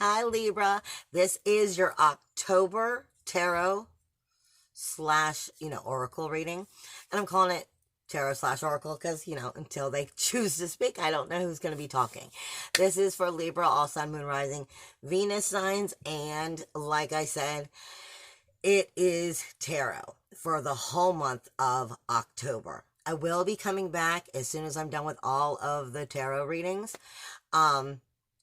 Hi, Libra. This is your October tarot slash, oracle reading. And I'm calling it tarot slash oracle because, until they choose to speak, I don't know who's going to be talking. This is for Libra, all sun, moon, rising, Venus signs. And like I said, it is tarot for the whole month of October. I will be coming back as soon as I'm done with all of the tarot readings.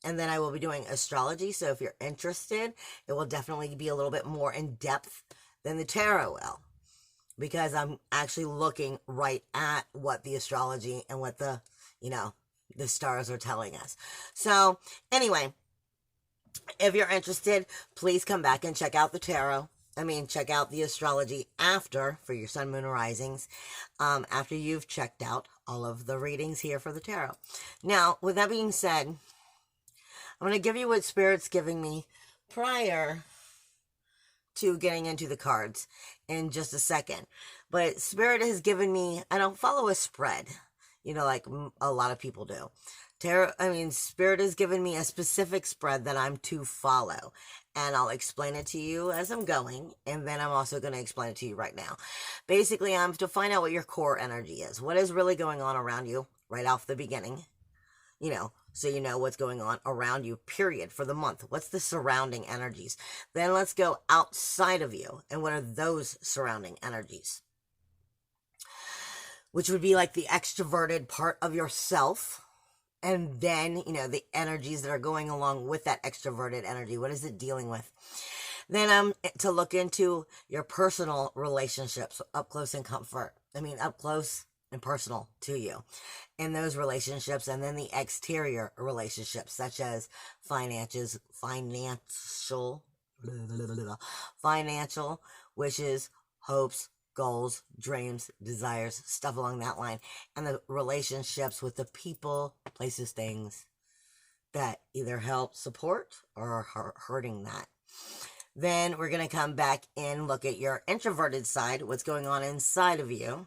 And then I will be doing astrology. So if you're interested, it will definitely be a little bit more in depth than the tarot will, because I'm actually looking right at what the astrology and what the stars are telling us. So anyway, if you're interested, please come back and check out the tarot. Check out the astrology for your sun, moon, risings, after you've checked out all of the readings here for the tarot. Now, with that being said, I'm going to give you what Spirit's giving me prior to getting into the cards in just a second. But Spirit has given me, I don't follow a spread, like a lot of people do. Spirit has given me a specific spread that I'm to follow. And I'll explain it to you as I'm going. And then I'm also going to explain it to you right now. Basically, I'm to find out what your core energy is. What is really going on around you right off the beginning. So you know what's going on around you, period, for the month. What's the surrounding energies? Then let's go outside of you. And what are those surrounding energies? Which would be like the extroverted part of yourself. And then, the energies that are going along with that extroverted energy. What is it dealing with? Then to look into your personal relationships, up close and up close and personal to you in those relationships. And then the exterior relationships, such as financial, wishes, hopes, goals, dreams, desires, stuff along that line. And the relationships with the people, places, things that either help support or are hurting that. Then we're going to come back and look at your introverted side, what's going on inside of you,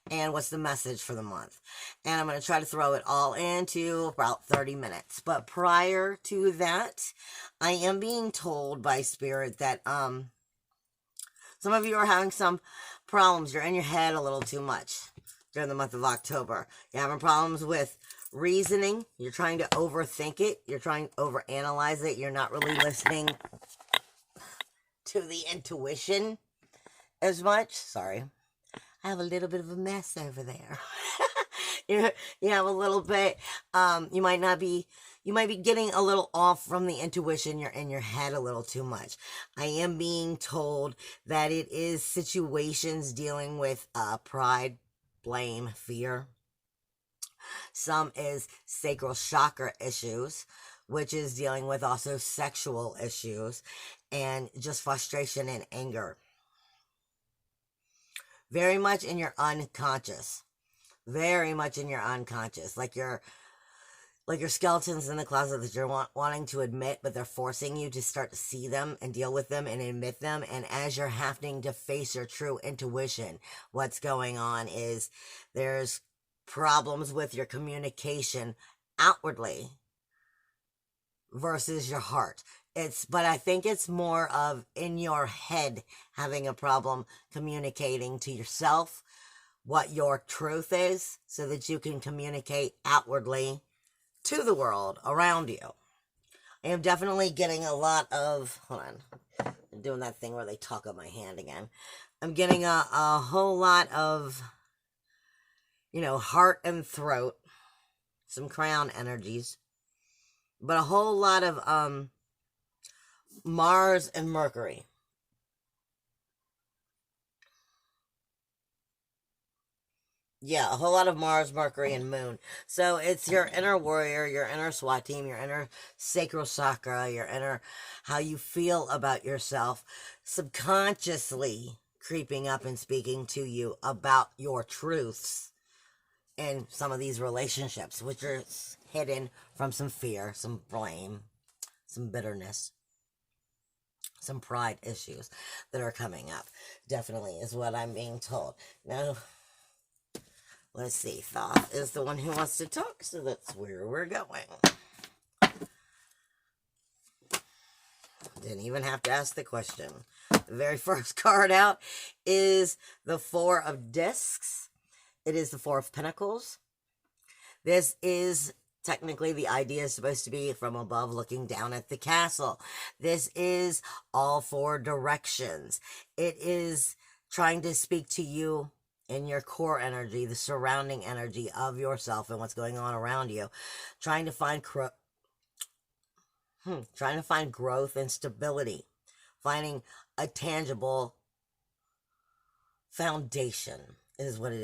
and what's the message for the month. And I'm going to try to throw it all into about 30 minutes. But prior to that, I am being told by Spirit that some of you are having some problems. You're in your head a little too much during the month of October. You're having problems with reasoning. You're trying to overthink it. You're trying to overanalyze it. You're not really listening to the intuition as much. Sorry. I have a little bit of a mess over there. you have a little bit, you might be getting a little off from the intuition. You're in your head a little too much. I am being told that it is situations dealing with pride, blame, fear. Some is sacral chakra issues, which is dealing with also sexual issues and just frustration and anger. Very much in your unconscious. Very much in your unconscious. Like your skeletons in the closet that you're wanting to admit, but they're forcing you to start to see them and deal with them and admit them. And as you're having to face your true intuition, what's going on is there's problems with your communication outwardly versus your heart. But I think it's more of in your head having a problem communicating to yourself what your truth is so that you can communicate outwardly to the world around you. I am definitely getting a lot of, hold on, I'm doing that thing where they talk on my hand again. I'm getting a whole lot of, heart and throat, some crown energies, but a whole lot of, Mars and Mercury. Yeah, a whole lot of Mars, Mercury, and Moon. So it's your inner warrior, your inner SWAT team, your inner sacral chakra, your inner how you feel about yourself, subconsciously creeping up and speaking to you about your truths in some of these relationships, which are hidden from some fear, some blame, some bitterness, some pride issues that are coming up. Definitely is what I'm being told. Now, let's see. Thoth is the one who wants to talk, so that's where we're going. Didn't even have to ask the question. The very first card out is the Four of Discs. It is the Four of Pentacles. This is technically, the idea is supposed to be from above looking down at the castle. This is all four directions. It is trying to speak to you in your core energy, the surrounding energy of yourself and what's going on around you. Trying to find growth and stability. Finding a tangible foundation is what it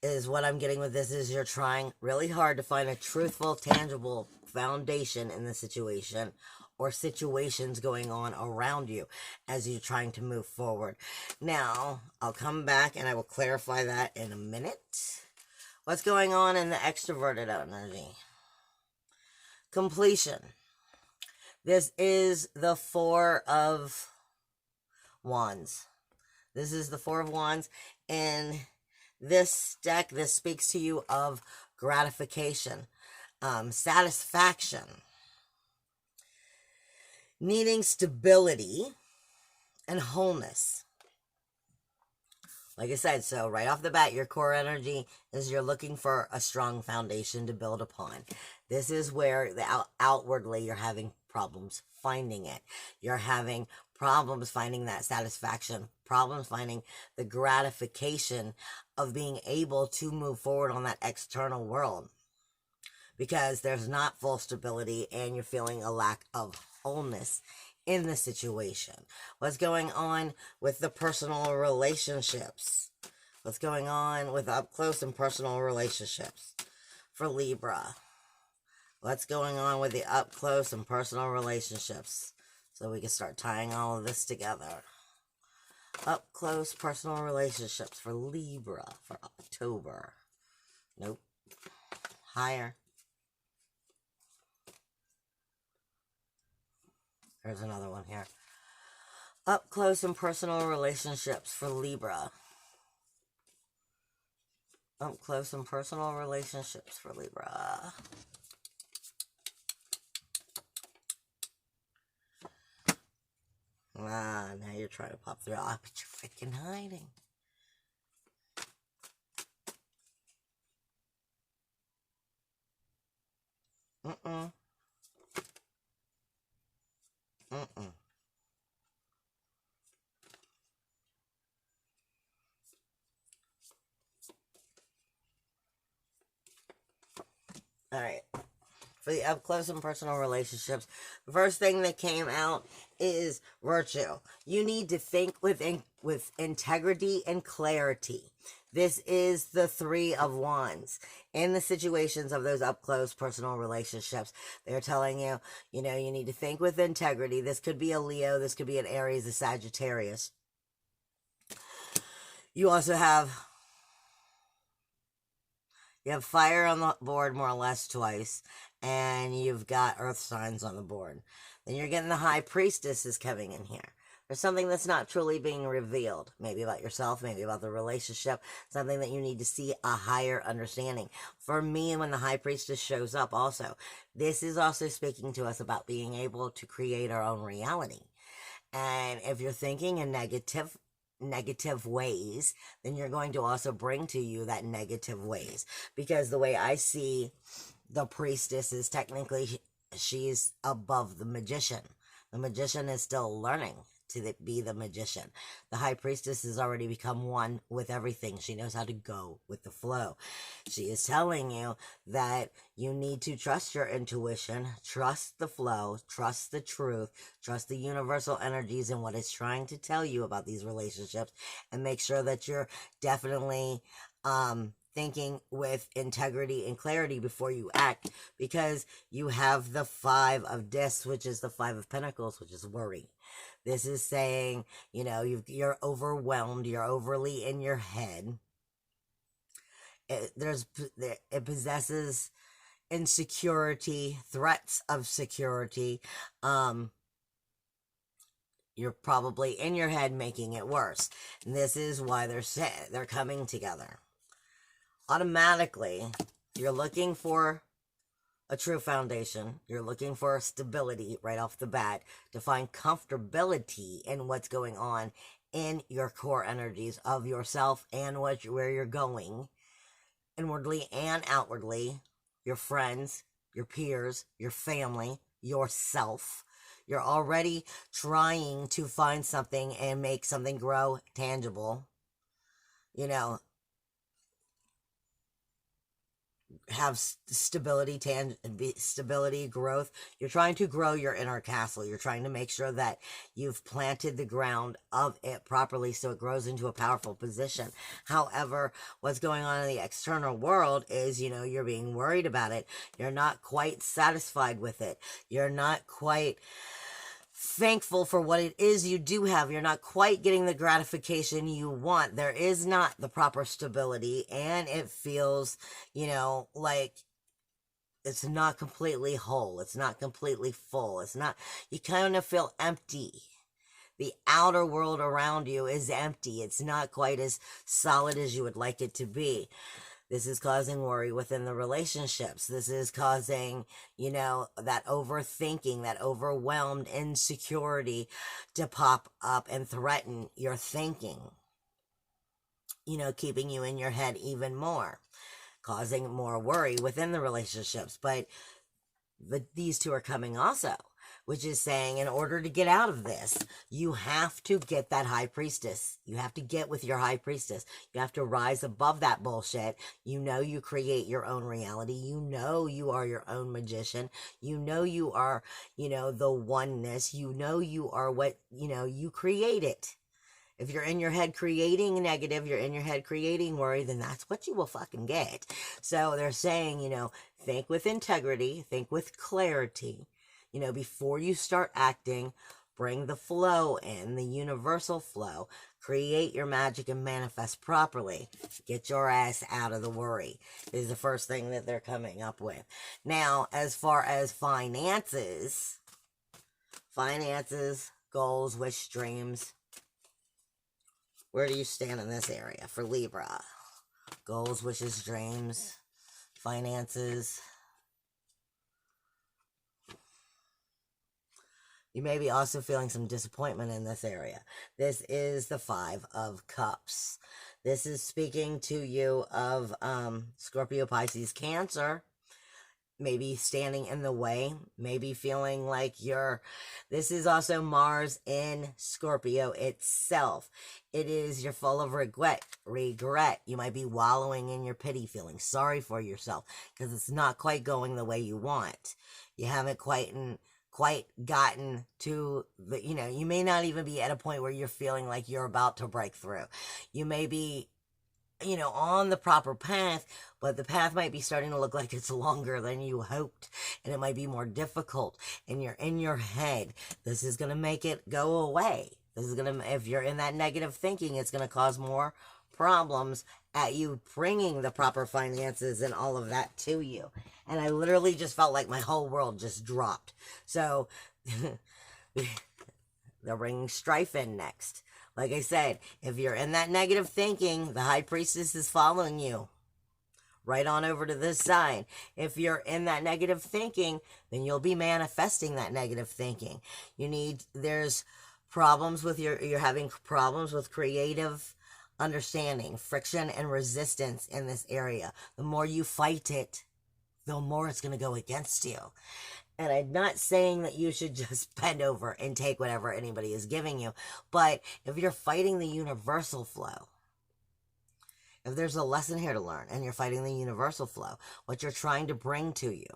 is what I'm getting with this. Is you're trying really hard to find a truthful, tangible foundation in the situation or situations going on around you as you're trying to move forward. Now, I'll come back and I will clarify that in a minute. What's going on in the extroverted energy? Completion. This is the Four of Wands. This is the Four of Wands. In this deck, this speaks to you of gratification, satisfaction, needing stability, and wholeness. Like I said, so right off the bat, your core energy is you're looking for a strong foundation to build upon. This is where outwardly you're having problems finding it. You're having problems finding that satisfaction, problems finding the gratification of being able to move forward on that external world. Because there's not full stability and you're feeling a lack of wholeness in the situation. What's going on with the personal relationships? What's going on with up close and personal relationships for Libra? What's going on with the up close and personal relationships? So we can start tying all of this together. Up close personal relationships for Libra for October. Nope. Higher. There's another one here. Up close and personal relationships for Libra. Up close and personal relationships for Libra. Ah, now you're trying to pop through. Ah, but you're freaking hiding. Mm-mm. Mm-mm. All right. For the up close and personal relationships, the first thing that came out is virtue. You need to think with integrity and clarity. This is the Three of Wands. In the situations of those up close personal relationships, they're telling you, you need to think with integrity. This could be a Leo, this could be an Aries, a Sagittarius. You also have fire on the board more or less twice, and you've got earth signs on the board. Then you're getting the High Priestess is coming in here. There's something that's not truly being revealed, maybe about yourself, maybe about the relationship, something that you need to see a higher understanding. For me, when the High Priestess shows up also, this is also speaking to us about being able to create our own reality. And if you're thinking in negative ways, then you're going to also bring to you that negative ways. Because the way I see the Priestess is technically she's above the Magician. The Magician is still learning to be the Magician. The High Priestess has already become one with everything. She knows how to go with the flow. She is telling you that you need to trust your intuition, trust the flow, trust the truth, trust the universal energies and what it's trying to tell you about these relationships, and make sure that you're definitely thinking with integrity and clarity before you act, because you have the Five of Discs, which is the Five of Pentacles, which is worry. This is saying, you're overwhelmed, you're overly in your head. It possesses insecurity, threats of security. You're probably in your head making it worse. And this is why they're coming together. Automatically, you're looking for a true foundation. You're looking for stability right off the bat, to find comfortability in what's going on in your core energies of yourself and where you're going, inwardly and outwardly, your friends, your peers, your family, yourself. You're already trying to find something and make something grow tangible. You know, have stability, stability, growth. You're trying to grow your inner castle. You're trying to make sure that you've planted the ground of it properly so it grows into a powerful position. However, what's going on in the external world is, you know, you're being worried about it. You're not quite satisfied with it. You're not quite thankful for what it is you do have. You're not quite getting the gratification you want. There is not the proper stability, and it feels, you know, like it's not completely whole. It's not completely full. It's not, you kind of feel empty. The outer world around you is empty. It's not quite as solid as you would like it to be. This is causing worry within the relationships. This is causing, you know, that overthinking, that overwhelmed insecurity to pop up and threaten your thinking. You know, keeping you in your head even more, causing more worry within the relationships. But these two are coming also, which is saying in order to get out of this, you have to get that high priestess. You have to get with your high priestess. You have to rise above that bullshit. You know you create your own reality. You know you are your own magician. You know you are, you know, the oneness. You know you are what, you know, you create it. If you're in your head creating negative, you're in your head creating worry, then that's what you will fucking get. So they're saying, you know, think with integrity, think with clarity. You know, before you start acting, bring the flow in, the universal flow. Create your magic and manifest properly. Get your ass out of the worry is the first thing that they're coming up with. Now, as far as finances, goals, wish, dreams, where do you stand in this area for Libra? Goals, wishes, dreams, finances. You may be also feeling some disappointment in this area. This is the 5 of Cups. This is speaking to you of Scorpio, Pisces, Cancer. Maybe standing in the way. Maybe feeling like this is also Mars in Scorpio itself. It is, you're full of regret. You might be wallowing in your pity, feeling sorry for yourself because it's not quite going the way you want. You haven't quite gotten to the, you know, you may not even be at a point where you're feeling like you're about to break through. You may be, you know, on the proper path, but the path might be starting to look like it's longer than you hoped, and it might be more difficult, and you're in your head. This is going to make it go away. This is going to, if you're in that negative thinking, it's going to cause more problems at you bringing the proper finances and all of that to you. And I literally just felt like my whole world just dropped. So they're bringing strife in next. Like I said, if you're in that negative thinking, the high priestess is following you right on over to this side. If you're in that negative thinking, then you'll be manifesting that negative thinking. There's problems with you're having problems with creative understanding, friction and resistance in this area. The more you fight it, the more it's going to go against you. And I'm not saying that you should just bend over and take whatever anybody is giving you. But if you're fighting the universal flow, if there's a lesson here to learn and you're fighting the universal flow, what you're trying to bring to you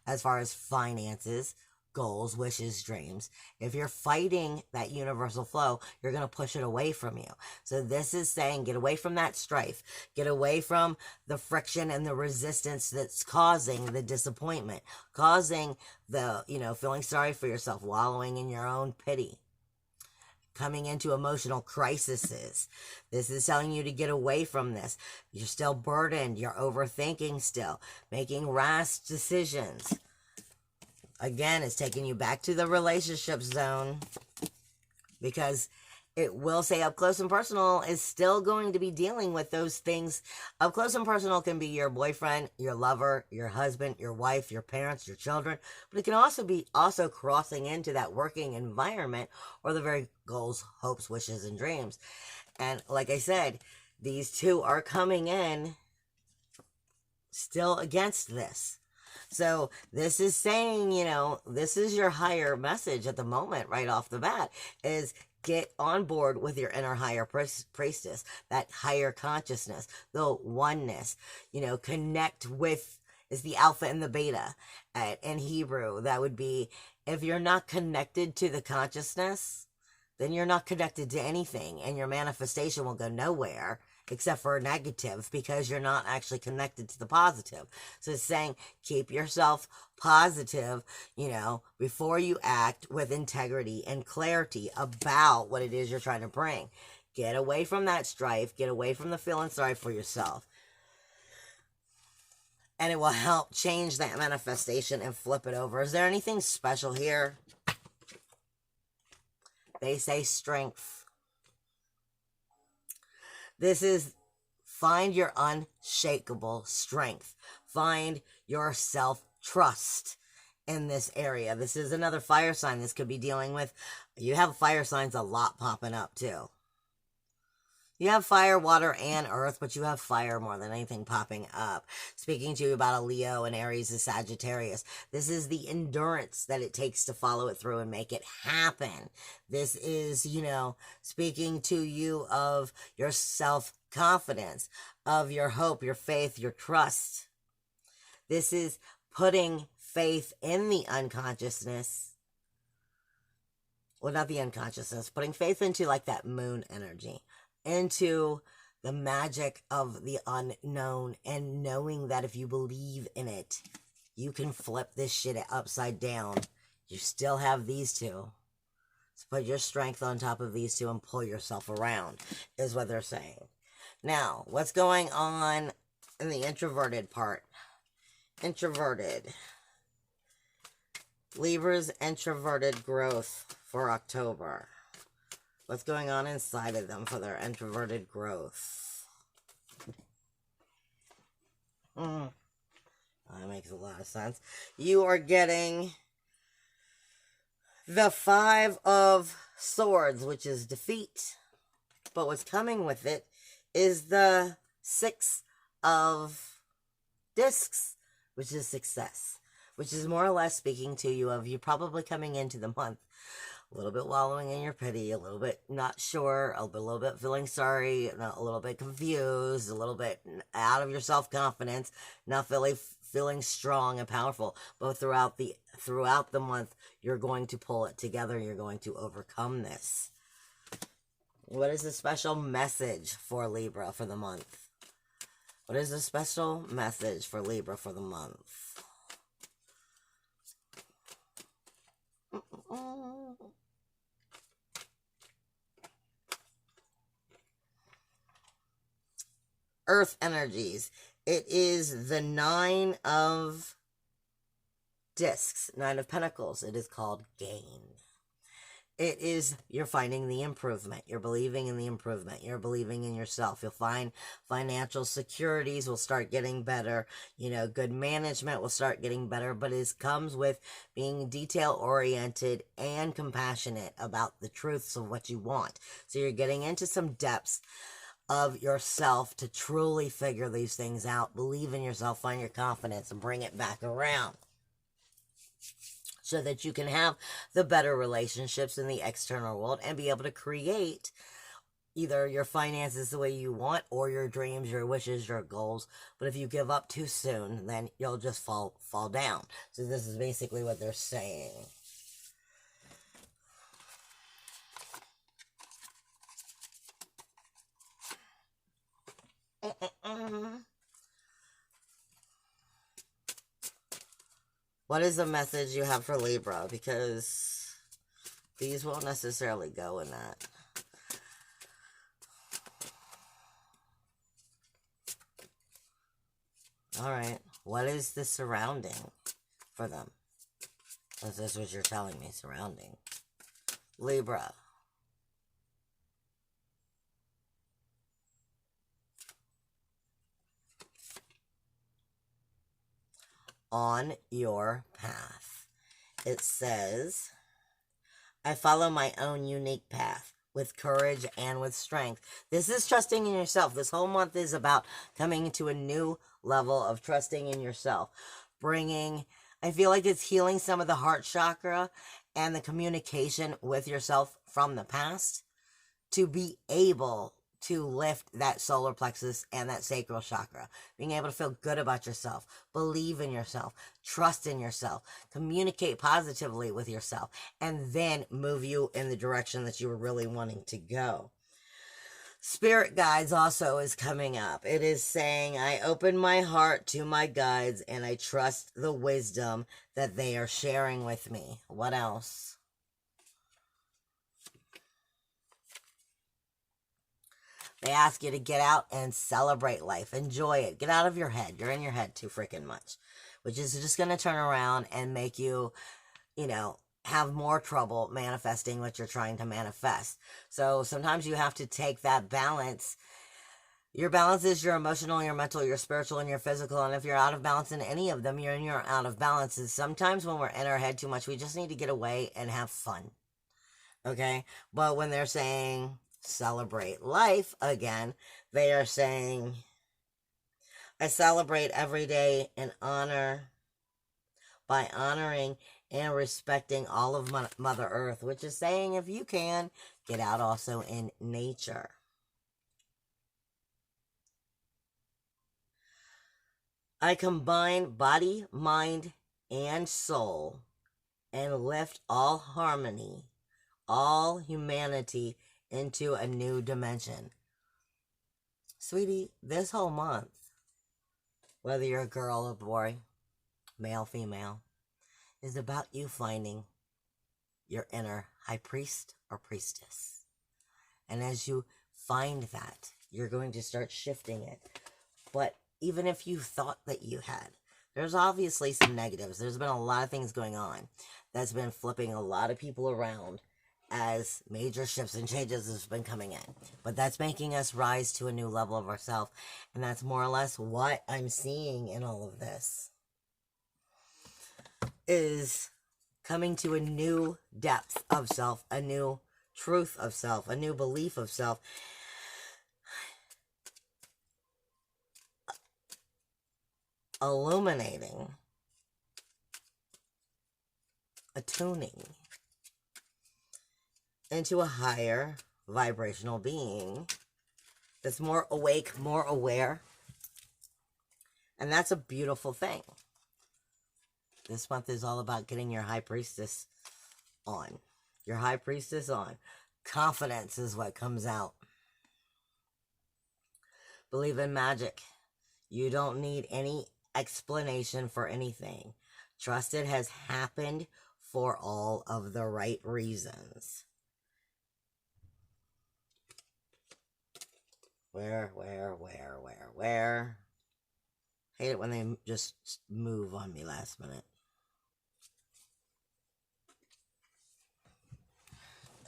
as far as finances, goals, wishes, dreams, if you're fighting that universal flow, you're going to push it away from you. So this is saying get away from that strife. Get away from the friction and the resistance that's causing the disappointment, causing the, you know, feeling sorry for yourself, wallowing in your own pity, coming into emotional crises. This is telling you to get away from this. You're still burdened. You're overthinking still, making rash decisions. Again, it's taking you back to the relationship zone because It will say up close and personal is still going to be dealing with those things. Up close and personal can be your boyfriend, your lover, your husband, your wife, your parents, your children, but it can also be also crossing into that working environment or the very goals, hopes, wishes, and dreams. And like I said, these two are coming in still against this. So this is saying, this is your higher message at the moment, right off the bat, is get on board with your inner higher priestess, that higher consciousness, the oneness, connect with, is the alpha and the beta. In Hebrew, that would be, if you're not connected to the consciousness, then you're not connected to anything, and your manifestation will go nowhere except for negative, because you're not actually connected to the positive. So it's saying keep yourself positive, before you act, with integrity and clarity about what it is you're trying to bring. Get away from that strife. Get away from the feeling sorry for yourself. And it will help change that manifestation and flip it over. Is there anything special here? They say strength. This is find your unshakable strength. Find your self-trust in this area. This is another fire sign this could be dealing with. You have fire signs a lot popping up too. You have fire, water, and earth, but you have fire more than anything popping up. Speaking to you about a Leo, and Aries, and Sagittarius. This is the endurance that it takes to follow it through and make it happen. This is, speaking to you of your self-confidence, of your hope, your faith, your trust. This is putting faith in the unconsciousness. Well, not the unconsciousness. Putting faith into like that moon energy. Into the magic of the unknown, and knowing that if you believe in it, you can flip this shit upside down. You still have these two. So put your strength on top of these two and pull yourself around, is what they're saying. Now, what's going on in the introverted part? Introverted. Libra's introverted growth for October. What's going on inside of them for their introverted growth? That makes a lot of sense. You are getting the 5 of Swords, which is defeat. But what's coming with it is the 6 of Discs, which is success. Which is more or less speaking to you of you probably coming into the month a little bit wallowing in your pity, a little bit not sure, a little bit feeling sorry, a little bit confused, a little bit out of your self-confidence, not feeling strong and powerful. But throughout the month, you're going to pull it together. You're going to overcome this. What is the special message for Libra for the month? What is the special message for Libra for the month? Earth energies. It is the 9 of Discs, 9 of Pentacles. It is called gain. It is, you're finding the improvement. You're believing in the improvement. You're believing in yourself. You'll find financial securities will start getting better. Good management will start getting better. But it comes with being detail-oriented and compassionate about the truths of what you want. So you're getting into some depths of yourself to truly figure these things out. Believe in yourself, find your confidence, and bring it back around. So that you can have the better relationships in the external world and be able to create either your finances the way you want, or your dreams, your wishes, your goals. But if you give up too soon, then you'll just fall down. So this is basically what they're saying. What is the message you have for Libra? Because these won't necessarily go in that. All right. What is the surrounding for them? This is what you're telling me, surrounding. Libra. on your path. It says, I follow my own unique path with courage and with strength. This is trusting in yourself. This whole month is about coming into a new level of trusting in yourself. I feel like it's healing some of the heart chakra and the communication with yourself from the past to be able to lift that solar plexus and that sacral chakra. Being able to feel good about yourself, believe in yourself, trust in yourself, communicate positively with yourself, and then move you in the direction that you were really wanting to go. Spirit guides also is coming up. It is saying, I open my heart to my guides and I trust the wisdom that they are sharing with me. What else? They ask you to get out and celebrate life. Enjoy it. Get out of your head. You're in your head too freaking much, which is just going to turn around and make you, have more trouble manifesting what you're trying to manifest. So sometimes you have to take that balance. Your balance is your emotional, your mental, your spiritual, and your physical. And if you're out of balance in any of them, you're out of balance. And sometimes when we're in our head too much, we just need to get away and have fun. Okay? But when they're saying celebrate life again, they are saying, I celebrate every day by honoring and respecting all of Mother Earth, which is saying, if you can, get out also in nature. I combine body, mind, and soul and lift all harmony, all humanity into a new dimension. Sweetie, this whole month, whether you're a girl or boy, male, female, is about you finding your inner high priest or priestess. And as you find that, you're going to start shifting it. But even if you thought that you had, there's obviously some negatives. There's been a lot of things going on that's been flipping a lot of people around as major shifts and changes has been coming in. But that's making us rise to a new level of ourselves. And that's more or less what I'm seeing in all of this. Is coming to a new depth of self, a new truth of self, a new belief of self. Illuminating, attuning into a higher vibrational being that's more awake, more aware. And that's a beautiful thing. This month is all about getting your high priestess on. Your high priestess on. Confidence is what comes out. Believe in magic. You don't need any explanation for anything. Trust it has happened for all of the right reasons. Where? Hate it when they just move on me last minute.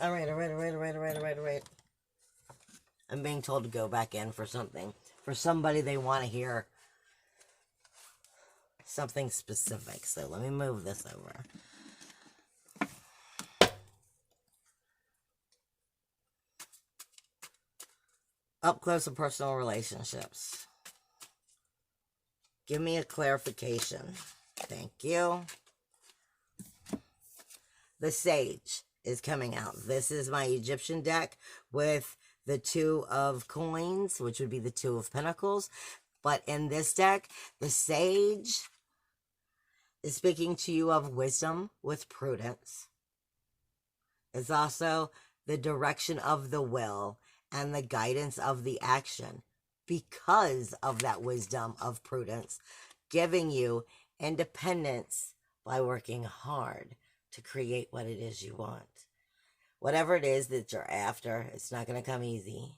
All right. I'm being told to go back in for something. For somebody they want to hear something specific. So let me move this over. Up close and personal relationships. Give me a clarification. Thank you. The Sage is coming out. This is my Egyptian deck with the Two of Coins, which would be the Two of Pentacles. But in this deck, the Sage is speaking to you of wisdom with prudence. It's also the direction of the will and the guidance of the action because of that wisdom of prudence, giving you independence by working hard to create what it is you want. Whatever it is that you're after, it's not going to come easy.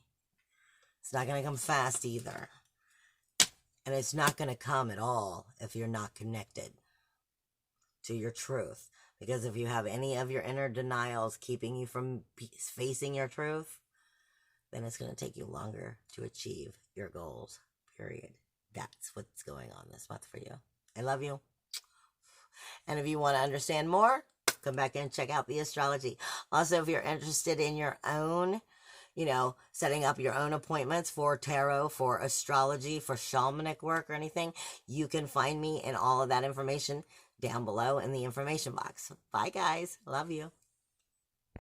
It's not going to come fast either. And it's not going to come at all if you're not connected to your truth. Because if you have any of your inner denials keeping you from facing your truth, then it's going to take you longer to achieve your goals, period. That's what's going on this month for you. I love you. And if you want to understand more, come back and check out the astrology. Also, if you're interested in your own, setting up your own appointments for tarot, for astrology, for shamanic work or anything, you can find me and all of that information down below in the information box. Bye, guys. Love you.